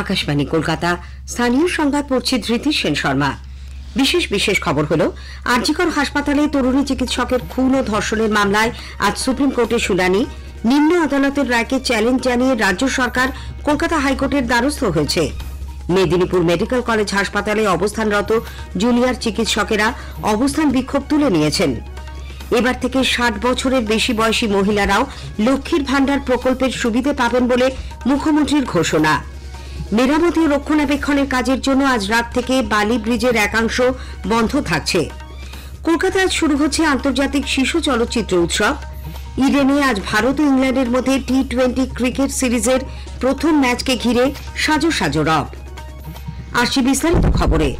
আকাশবাণী কলকাতা। স্থানীয় সংবাদ পড়ছি ধৃতি সেন শর্মা। বিশেষ খবর হলো, আরজিকর হাসপাতালে তরুণী চিকিৎসকের খুন ও ধর্ষণের মামলায় আজ সুপ্রিম কোর্টে শুনানি। নিম্ন আদালতের রায়কে চ্যালেঞ্জ জানিয়ে রাজ্য সরকার কলকাতা হাইকোর্টের দ্বারস্থ হয়েছে। মেদিনীপুর মেডিকেল কলেজ হাসপাতালে অবস্থানরত জুনিয়র চিকিৎসকেরা অবস্থান বিক্ষোভ তুলে নিয়েছেন। এবার থেকে ৬০ বছরের বেশি বয়সী মহিলারাও লক্ষ্মীর ভাণ্ডার প্রকল্পের সুবিধে পাবেন বলে মুখ্যমন্ত্রীর ঘোষণা। মেরামতি ও রক্ষণাবেক্ষণের কাজের জন্য আজ রাত থেকে বালি ব্রিজের একাংশ বন্ধ থাকছে। কলকাতায় আজ শুরু হচ্ছে আন্তর্জাতিক শিশু চলচ্চিত্র উৎসব। ইডেনে আজ ভারত ও ইংল্যান্ডের মধ্যে টি-20 ক্রিকেট সিরিজের প্রথম ম্যাচকে ঘিরে সাজো রব। আসছি বিস্তারিত খবরে।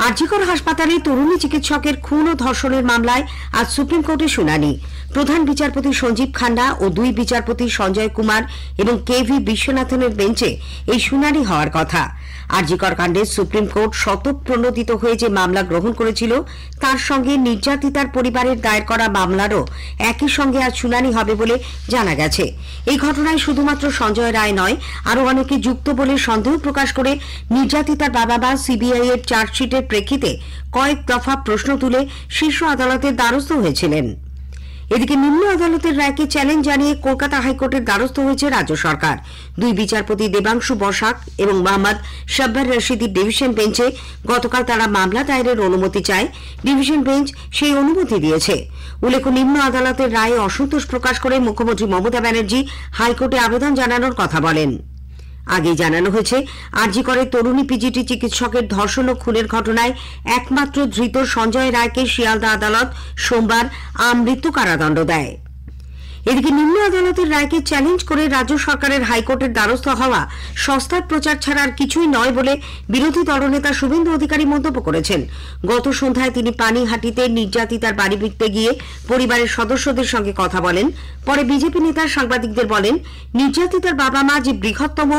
আরজিকর হাসপাতালে তরুণী চিকিৎসকের খুন ও ধর্ষণের মামলায় আজ সুপ্রিম কোর্টে শুনানি। প্রধান বিচারপতি সঞ্জীব খান্না ও দুই বিচারপতি সঞ্জয় কুমার এবং কে.ভি. বিশ্বনাথনের বেঞ্চে এই শুনানি হওয়ার কথা। আরজিকর কাণ্ডে সুপ্রিম কোর্ট স্বতঃপ্রণোদিত হয়ে যে মামলা গ্রহণ করেছিল, তার সঙ্গে নির্যাতিতার পরিবারের দায়ের করা মামলারও একই সঙ্গে আজ শুনানি হবে বলে জানা গেছে। এই ঘটনায় শুধুমাত্র সঞ্জয় রায় নয়, আরও অনেকে যুক্ত বলে সন্দেহ প্রকাশ করে নির্যাতিতার বাবা সিবিআই এর চার্জশিটের প্রেক্ষিতে কয়েক দফা প্রশ্ন তুলে শীর্ষ আদালতের দ্বারস্থ হয়েছিলেন। এদিকে নিম্ন আদালতের রায়কে চ্যালেঞ্জ জানিয়ে কলকাতা হাইকোর্টের দ্বারস্থ হয়েছে রাজ্য সরকার। দুই বিচারপতি দেবাংশু বসাক এবং মোহাম্মদ শাব্বার রশিদির ডিভিশন বেঞ্চে গতকাল তারা মামলা দায়েরের অনুমতি চায়। ডিভিশন বেঞ্চ সেই অনুমতি দিয়েছে। উল্লেখ্য, নিম্ন আদালতের রায়ে অসন্তোষ প্রকাশ করে মুখ্যমন্ত্রী মমতা ব্যানার্জি হাইকোর্টে আবেদন জানানোর কথা বলেন। আগেই জানানো হয়েছে, আরজিকরের তরুণী পিজিটি চিকিৎসকের ধর্ষণ ও খুনের ঘটনায় একমাত্র ধৃত সঞ্জয় রায়কে শিয়ালদা আদালত সোমবার আমৃত্যু কারাদণ্ড দেয়। এদিকে নিম্ন আদালতের রায়কে চ্যালেঞ্জ করে রাজ্য সরকারের হাইকোর্টের দ্বারস্থ হওয়া সস্তার প্রচার ছাড়া আর কিছুই নয় বলে বিরোধী দলনেতা শুভেন্দু অধিকারী মন্তব্য করেছেন। গত সন্ধ্যায় তিনি পানিহাটিতে নির্যাতিতার বাড়ি ভিড়তে গিয়ে পরিবারের সদস্যদের সঙ্গে কথা বলেন। পরে বিজেপি নেতা সাংবাদিকদের বলেন, নির্যাতিতার বাবা মা যে বৃহত্তম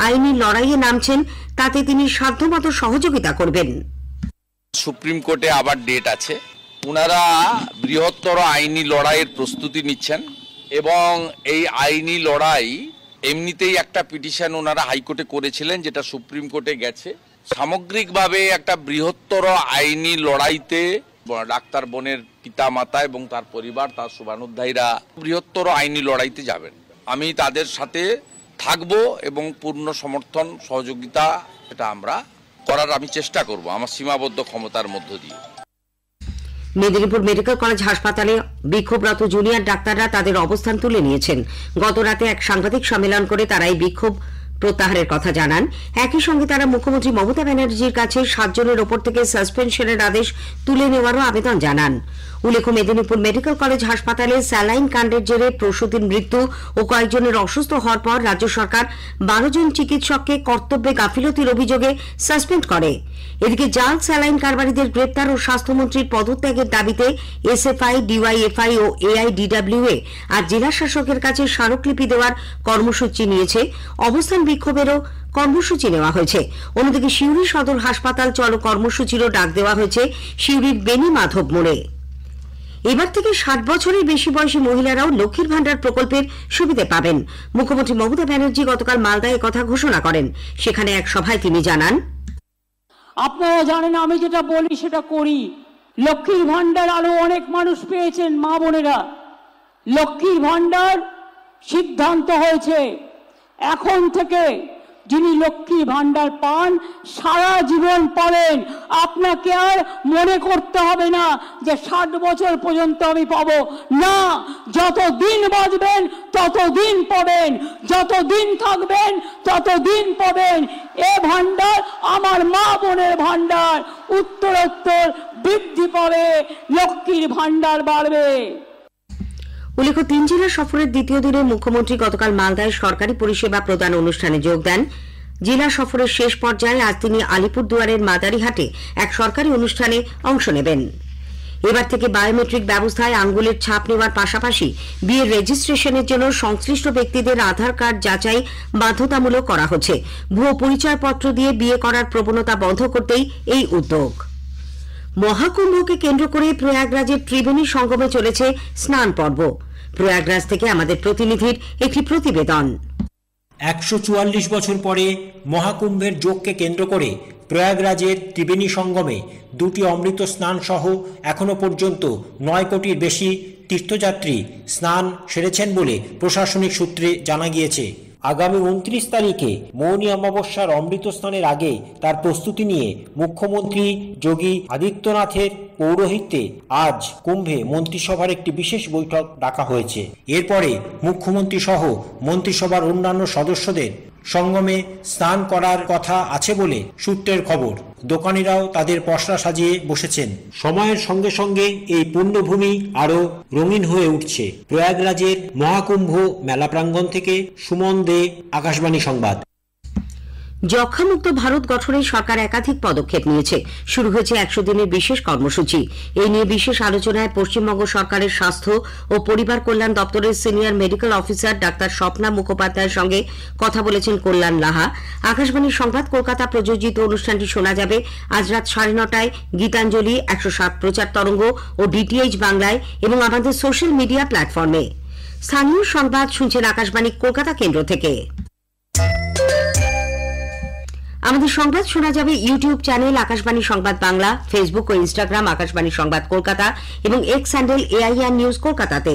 আইনি লড়াইয়ে নামছেন, তাতে তিনি সাধ্যমতো সহযোগিতা করবেন। সুপ্রিম কোর্টে আবার ডেট আছে, ওনারা বৃহত্তর আইনি লড়াইয়ের প্রস্তুতি নিচ্ছেন এবং এই আইনি লড়াই এমনিতেই একটা পিটিশন ওনারা হাইকোর্টে করেছিলেন, যেটা সুপ্রিম কোর্টে গেছে। সামগ্রিকভাবে একটা বৃহত্তর আইনি লড়াইতে ডাক্তার বোনের পিতা মাতা এবং তার পরিবার, তার শুভানুধ্যায়ীরা বৃহত্তর আইনি লড়াইতে যাবেন। আমি তাদের সাথে থাকব এবং পূর্ণ সমর্থন সহযোগিতা এটা আমরা করার আমি চেষ্টা করব আমার সীমাবদ্ধ ক্ষমতার মধ্য দিয়ে। মেদিনীপুর মেডিকেল কলেজ হাসপাতালে বিক্ষোভরত জুনিয়র ডাক্তাররা তাদের অবস্থান তুলে নিয়েছেন। গত রাতে এক সাংবাদিক সম্মেলন করে তারা এই বিক্ষোভ প্রত্যাহারের কথা জানান। একই সঙ্গে তারা মুখ্যমন্ত্রী মমতা ব্যানার্জির কাছে 7 জনের ওপর থেকে সাসপেনশনের আদেশ তুলে নেওয়ারও আবেদন জানান। উল্লেখ্য, মেদিনীপুর মেডিকেল কলেজ হাসপাতালে স্যালাইন কাণ্ডের জেরে প্রসূতির মৃত্যু ও কয়েকজনের অসুস্থ হওয়ার পর রাজ্য সরকার 12 জন চিকিৎসককে কর্তব্যে গাফিলতির অভিযোগে সাসপেন্ড করে। এদিকে জাল স্যালাইন কারবারিদের গ্রেপ্তার ও স্বাস্থ্যমন্ত্রীর পদত্যাগের দাবিতে এসএফআই, ডিওয়াইএফআই ও এআইডিডব্লিউএ আজ জেলা শাসকের কাছে স্মারকলিপি দেওয়ার কর্মসূচি নিয়েছে। অবস্থান বিক্ষোভেরও কর্মসূচি নেওয়া হয়েছে। অন্যদিকে সিউড়ি সদর হাসপাতাল চলো কর্মসূচিরও ডাক দেওয়া হয়েছে সিউড়ির বেনি মাধব মোড়ে। এবার থেকে ৬০ বছরের বেশি বয়সী মহিলারাও লক্ষ্মীর ভাণ্ডার প্রকল্পের সুবিধা পাবেন। মুখ্যমন্ত্রী মমতা ব্যানার্জি গতকাল মালদায় একথা ঘোষণা করেন। সেখানে এক সভায় তিনি জানান, আপনারা জানেন আমি যেটা বলি সেটা করি। লক্ষ্মীর ভাণ্ডার আরো অনেক মানুষ পেয়েছেন, মা বোনেরা। লক্ষ্মীর ভাণ্ডার সিদ্ধান্ত হয়েছে এখন থেকে যিনি লক্ষ্মী ভাণ্ডার পান সারা জীবন পাবেন। আপনাকে আর মনে করতে হবে না যে 60 বছর পর্যন্ত আমি পাবো না। যতদিন বাঁচবেন ততদিন পাবেন, যতদিন থাকবেন ততদিন পাবেন। এ ভাণ্ডার আমার মা বোনের ভাণ্ডার, উত্তরোত্তর বৃদ্ধি পাবে, লক্ষ্মীর ভাণ্ডার বাড়বে। উল্লেখ্য, 3 জেলা সফরের দ্বিতীয় দিনে মুখ্যমন্ত্রী গতকাল মালদায় সরকারি পরিষেবা প্রদান অনুষ্ঠানে যোগ দেন। জেলা সফরের শেষ পর্যায়ে আজ তিনি আলিপুরদুয়ারের মাদারিহাটে এক সরকারি অনুষ্ঠানে অংশ নেবেন। এবার থেকে বায়োমেট্রিক ব্যবস্থায় আঙ্গুলের ছাপ নেওয়ার পাশাপাশি বিয়ের রেজিস্ট্রেশনের জন্য সংশ্লিষ্ট ব্যক্তিদের আধার কার্ড যাচাই বাধ্যতামূলক করা হচ্ছে। ভুয়ো পরিচয়পত্র দিয়ে বিয়ে করার প্রবণতা বন্ধ করতেই এই উদ্যোগ। মহাকুম্ভকে কেন্দ্র করে প্রয়াগরাজের ত্রিবেণী সঙ্গমে চলেছে স্নান পর্ব। প্রয়াগরাজ থেকে আমাদের প্রতিনিধির একটি প্রতিবেদন। 144 বছর পরে মহাকুম্ভের যোগকে কেন্দ্র করে প্রয়াগরাজের ত্রিবেণী সঙ্গমে দুটি অমৃত স্নান সহ এখনো পর্যন্ত 9 কোটির বেশি তীর্থযাত্রী স্নান সেরেছেন বলে প্রশাসনিক সূত্রে জানা গিয়েছে। আগামী 29 তারিখে মৌনী অমাবস্যার অমৃত স্নানের আগে তার প্রস্তুতি নিয়ে মুখ্যমন্ত্রী যোগী আদিত্যনাথের পৌরোহিত্যে আজ কুম্ভে মন্ত্রিসভার একটি বিশেষ বৈঠক ডাকা হয়েছে। এরপরে মুখ্যমন্ত্রী সহ মন্ত্রিসভার অন্যান্য সদস্যদের সঙ্গমে স্নান করার কথা আছে বলে সূত্রের খবর। দোকানিরাও তাদের পসরা সাজিয়ে বসেছেন। সময়ের সঙ্গে সঙ্গে এই পুণ্যভূমি আরো রঙিন হয়ে উঠছে। প্রয়াগরাজের মহাকুম্ভ মেলা প্রাঙ্গণ থেকে সুমন দে, আকাশবাণী সংবাদ। যক্ষ্মামুক্ত ভারত গঠনে সরকার একাধিক পদক্ষেপ নিয়েছে। শুরু হয়েছে 100 দিনের বিশেষ কর্মসূচি। এই নিয়ে বিশেষ আলোচনায় পশ্চিমবঙ্গ সরকারের স্বাস্থ্য ও পরিবার কল্যাণ দপ্তরের senior medical officer doctor Swapna মুখোপাধ্যায়ের সঙ্গে কথা বলেছেন কল্যাণ লাহা। আকাশবাণীর সংবাদ কলকাতা প্রযোজিত অনুষ্ঠানটি শোনা যাবে আজ রাত 9:30টায় গীতাঞ্জলি, 107 প্রচার তরঙ্গ ও ডিটিএইচ বাংলায় এবং আমাদের সোশ্যাল মিডিয়া প্ল্যাটফর্মে। স্থানীয় সংবাদ শুনছেন আকাশবাণী কলকাতা কেন্দ্র থেকে। আমাদের সংবাদ শোনা যাবে ইউটিউব চ্যানেল আকাশবাণী সংবাদ বাংলা, ফেসবুক ও ইনস্টাগ্রাম আকাশবাণী সংবাদ কলকাতা এবং এক্স হ্যান্ডেল AIR নিউজ কলকাতাতে।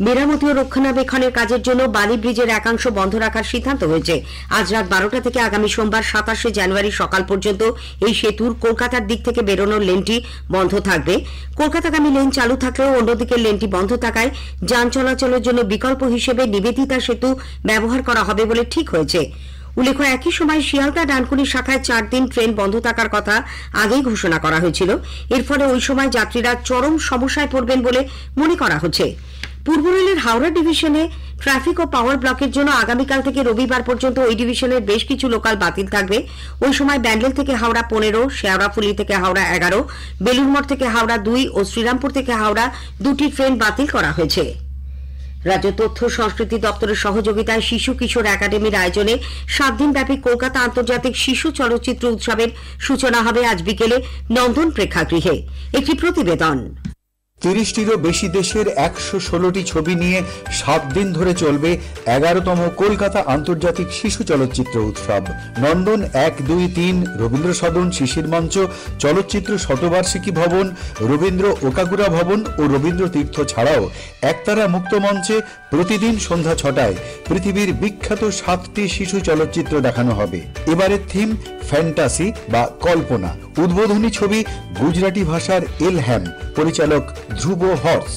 মেরামতি ও রক্ষণাবেক্ষণের কাজের জন্য বালি ব্রিজের একাংশ বন্ধ রাখার সিদ্ধান্ত হয়েছে। আজ রাত 12টা থেকে আগামী সোমবার 27শে জানুয়ারি সকাল পর্যন্ত এই সেতুর কলকাতার দিক থেকে বেরোনোর লেনটি বন্ধ থাকবে। কলকাতাগামী লেন চালু থাকলেও অন্যদিকের লেনটি বন্ধ থাকায় যান চলাচলের জন্য বিকল্প হিসেবে নিবেদিতা সেতু ব্যবহার করা হবে বলে ঠিক হয়েছে। উল্লেখ্য, একই সময় শিয়ালদা ডানকুনি শাখায় 4 দিন ট্রেন বন্ধ থাকার কথা আগেই ঘোষণা করা হয়েছিল। এর ফলে ওই সময় যাত্রীরা চরম সমস্যায় পড়বেন বলে মনে করা হচ্ছে। পূর্ব রেলের হাওড়া ডিভিশনে ট্রাফিক ও পাওয়ার ব্লকের জন্য আগামীকাল থেকে রবিবার পর্যন্ত ওই ডিভিশনের বেশ কিছু লোকাল বাতিল থাকবে। ওই সময় ব্যান্ডেল থেকে হাওড়া 15, শেওড়াফুলি থেকে হাওড়া 11, বেলুড়মঠ থেকে হাওড়া 2 ও শ্রীরামপুর থেকে হাওড়া 2টি ট্রেন বাতিল করা হয়েছে। রাজ্য তথ্য সংস্কৃতি দপ্তরের সহযোগিতায় শিশু কিশোর একাডেমির আয়োজনে 7 দিনব্যাপী কলকাতা আন্তর্জাতিক শিশু চলচ্চিত্র উৎসবের সূচনা হবে আজ বিকেলে নন্দন প্রেক্ষাগৃহে। একটি প্রতিবেদন। 30টিরও বেশি দেশের 116টি ছবি নিয়ে 7 দিন ধরে চলবে 11তম কলকাতা আন্তর্জাতিক শিশু চলচ্চিত্র উৎসব। নন্দন 1, 2, 3 রবীন্দ্র সদন, শিশির মঞ্চ, চলচ্চিত্র শতবার্ষিকী ভবন, রবীন্দ্র ওকাগুরা ভবন ও রবীন্দ্র তীর্থ ছাড়াও একতারা মুক্ত মঞ্চে প্রতিদিন সন্ধ্যা 6টায় পৃথিবীর বিখ্যাত 7টি শিশু চলচ্চিত্র দেখানো হবে। এবারের থিম ফ্যান্টাসি বা কল্পনা। উদ্বোধনী ছবি গুজরাটি ভাষার এলহ্যাম, পরিচালক ধ্রুব হর্স।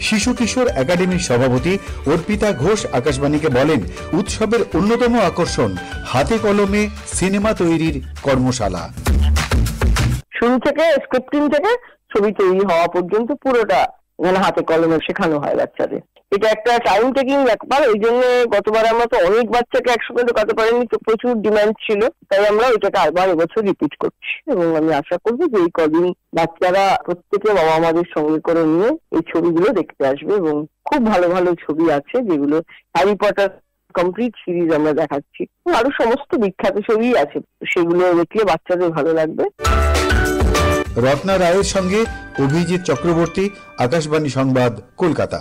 শিশু কিশোর একাডেমির সভাপতি অর্পিতা ঘোষ আকাশবাণীকে বলেন, উৎসবের অন্যতম আকর্ষণ হাতে কলমে সিনেমা তৈরির কর্মশালা। শুরু থেকে স্ক্রিপ্টিং থেকে ছবি তৈরি হওয়া পর্যন্ত পুরোটা এখানে হাতে কলমে শেখানো হয় বাচ্চাদের। এটা একটা টাইম টেকিং ব্যাপার। এই জন্য গতবার আমরা তো অনেক বাচ্চাকে একসঙ্গে ঢোকাতে পারিনি, তো প্রচুর ডিমান্ড ছিল, তাই আমরা এটাকে আবার এবছর রিপিট করছি এবং আমি আশা করবো যে এই কদিন বাচ্চারা প্রত্যেকে বাবা মাদের সঙ্গে করে নিয়ে এই ছবিগুলো দেখতে আসবে এবং খুব ভালো ভালো ছবি আছে যেগুলো হ্যারি পটার কমপ্লিট সিরিজ আমরা দেখাচ্ছি, আরো সমস্ত বিখ্যাত ছবি আছে, সেগুলো দেখলে বাচ্চাদের ভালো লাগবে। রত্না রায়ের সঙ্গে অভিজিৎ চক্রবর্তী, আকাশবাণী সংবাদ কলকাতা।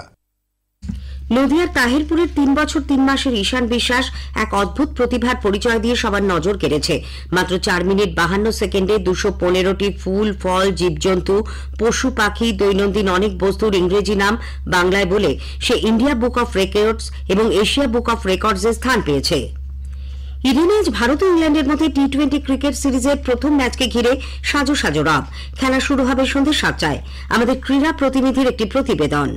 নদিয়ার তাহিরপুরের 3 বছর 3 মাসের ঈশান বিশ্বাস এক অদ্ভুত প্রতিভার পরিচয় দিয়ে সবার নজর কেড়েছে। মাত্র 4 মিনিট 52 সেকেন্ডে 215টি ফুল, ফল, জীবজন্তু, পশু পাখি, দৈনন্দিন অনেক বস্তুর ইংরেজি নাম বাংলায় বলে সে ইন্ডিয়া বুক অফ রেকর্ডস এবং এশিয়া বুক অফ রেকর্ডসে স্থান পেয়েছে। ইডেনে আজ ভারত ও ইংল্যান্ডের মধ্যে টি-20 ক্রিকেট সিরিজের প্রথম ম্যাচকে ঘিরে সাজো সাজো রব। খেলা শুরু হবে সন্ধ্যে 7টায়। আমাদের ক্রীড়া প্রতিনিধির একটি প্রতিবেদন।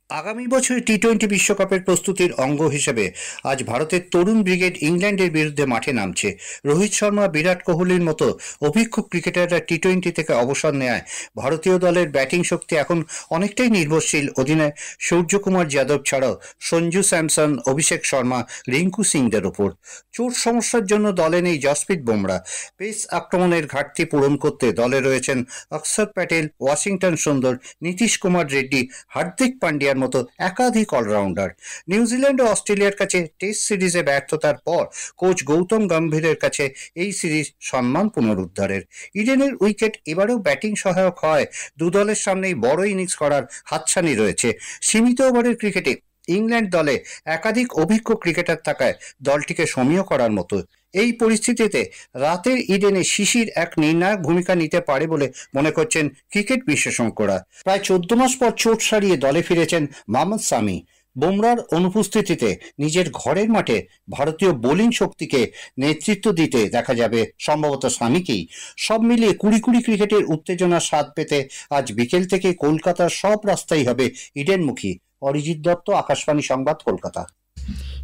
আগামী বছর টি-20 বিশ্বকাপের প্রস্তুতির অঙ্গ হিসেবে আজ ভারতের তরুণ ব্রিগেড ইংল্যান্ডের বিরুদ্ধে মাঠে নামছে। রোহিত শর্মা, বিরাট কোহলির মতো অভিজ্ঞ ক্রিকেটাররা টি-20 থেকে অবসর নেয় ভারতীয় দলের ব্যাটিং শক্তি এখন অনেকটাই নির্ভরশীল অধিনায়ক সূর্যকুমার যাদব ছাড়াও সঞ্জু স্যামসন, অভিষেক শর্মা, রিঙ্কু সিংদের ওপর। চোট সমস্যার জন্য দলে নেই জসপ্রীত বুমরা। পেস আক্রমণের ঘাটতি পূরণ করতে দলে রয়েছেন অক্ষর প্যাটেল, ওয়াশিংটন সুন্দর, নীতিশ কুমার রেড্ডি, হার্দিক পান্ডিয়ার মতো একাধিক অলরাউন্ডার। নিউজিল্যান্ড ও অস্ট্রেলিয়ার কাছে টেস্ট সিরিজে ব্যর্থতার পর কোচ গৌতম গম্ভীরের কাছে এই সিরিজ সম্মান পুনরুদ্ধারের। ইডেনের উইকেট এবারেও ব্যাটিং সহায়ক হয় দু দলের সামনেই বড় ইনিংস করার হাতছানি রয়েছে। সীমিত ওভারের ক্রিকেটে ইংল্যান্ড দলে একাধিক অভিজ্ঞ ক্রিকেটার থাকায় দলটিকে সমীহ করার মতো। এই পরিস্থিতিতে রাতের ইডেনে শিশির এক নির্ণায়ক ভূমিকা নিতে পারে বলে মনে করছেন ক্রিকেট বিশেষজ্ঞরা। প্রায় 14 মাস পর চোট সারিয়ে দলে ফিরেছেন মোহাম্মদ সামি। বুমরার অনুপস্থিতিতে নিজের ঘরের মাঠে ভারতীয় বোলিং শক্তিকে নেতৃত্ব দিতে দেখা যাবে সম্ভবত সামিকেই। সব মিলিয়ে কুড়ি ক্রিকেটের উত্তেজনার স্বাদ পেতে আজ বিকেল থেকে কলকাতার সব রাস্তাই হবে ইডেনমুখী। অরিজিৎ দত্ত, আকাশবাণী সংবাদ, কলকাতা।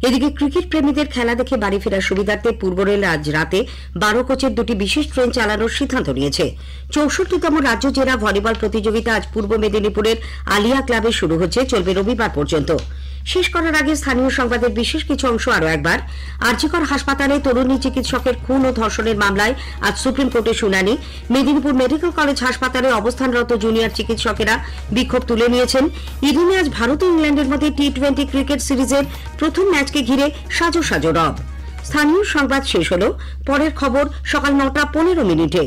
এদিকে ক্রিকেট প্রেমীদের খেলা দেখে বাড়ি ফেরার সুবিধার্থে পূর্ব রেল আজ রাতে 12 কোচের 2টি বিশেষ ট্রেন চালানোর সিদ্ধান্ত নিয়েছে। 64তম রাজ্য জেলা ভলিবল প্রতিযোগিতা আজ পূর্ব মেদিনীপুরের আলিয়া ক্লাবে শুরু হচ্ছে, চলবে রবিবার পর্যন্ত। শেষ করার আগে স্থানীয় সংবাদের বিশেষ কিছু অংশ আরও একবার। আরজিকর হাসপাতালে তরুণী চিকিৎসকের খুন ও ধর্ষণের মামলায় আজ সুপ্রিম কোর্টে শুনানি। মেদিনীপুর মেডিকেল কলেজ হাসপাতালে অবস্থানরত জুনিয়র চিকিৎসকেরা বিক্ষোভ তুলে নিয়েছেন। ইডেনে আজ ভারত ও ইংল্যান্ডের মধ্যে টি-20 ক্রিকেট সিরিজের প্রথম ম্যাচকে ঘিরে সাজো রব। স্থানীয় সংবাদ শেষ হল। পরের খবর সকাল 9টা 15 মিনিটে।